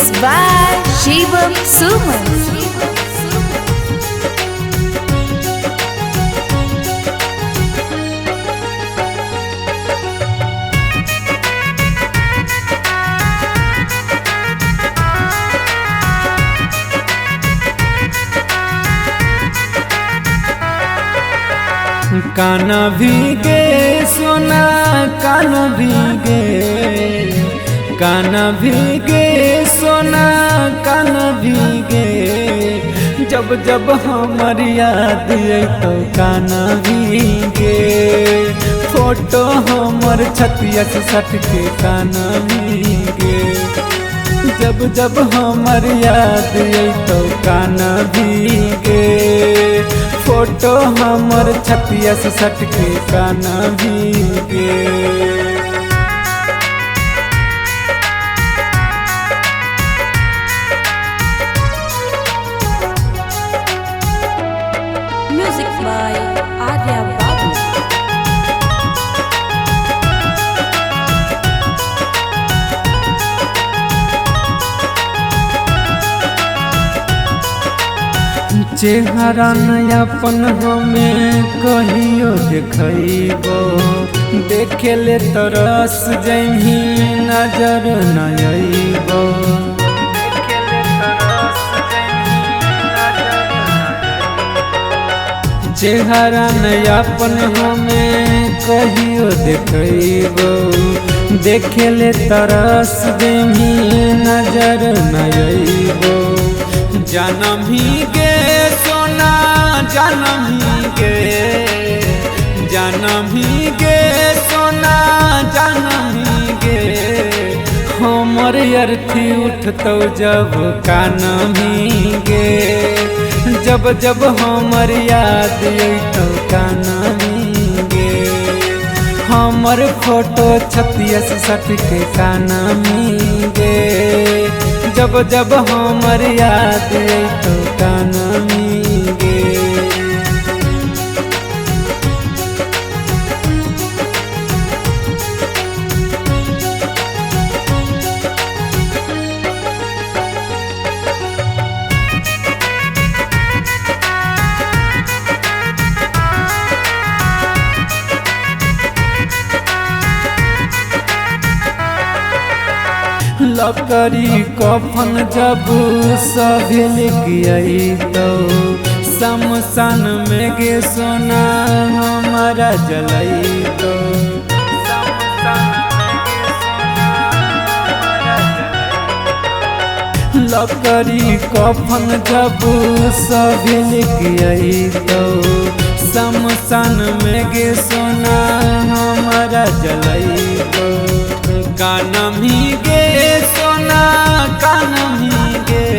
Mixed by Shivam Suman. काना भीगे सोना काना भीगे, काना भीगे सोना काना भीगे, जब जब हमर याद आई तो काना भीगे। फोटो हमर छतिया से सट के काना भीगे, जब जब हमर याद आई तो काना भीगे। फोटो हमर छतिया से सट के काना भीगे। Music by Arya Babu. चेहरा नयापन हमें कहियो देखो, देखे ले तरस जही नजर नयबो। चेहरा नयापन हमें कहियो देखो, देखे ले तरस जही नजर नयबो। जानम ही गे सोना जानम ही गे, जानम ही गे सोना जानम ही गे। हमर अर्थी उठतो जब कानम ही गे, जब जब हमर याद अइतो कानम ही गे। हमर फोटो छतिया से सट के कानम ही गे, जब जब हमर याद आई तो काना भीगे। लकड़ी कफन जब सभी लिख तो शमशान में गे सोना हमारा जलई तो। लकड़ी कफन जब सभी लिख तो शमशान में गे सोना हमारा जलई तो। कानम ही गे सोना कानम ही गे,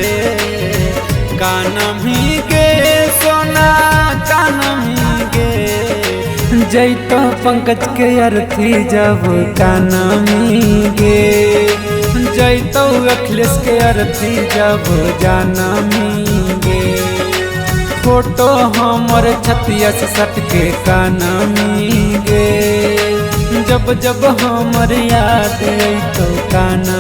कानम ही गे सोना कानम ही गे। जैतो पंकज के अर्थी जब कानम ही गे, जैतो अखिलेश के अर्थी जब जानम ही गे। फोटो हमर छतिया से सट के कानम ही गे, जब जब हमर याद आई तो काना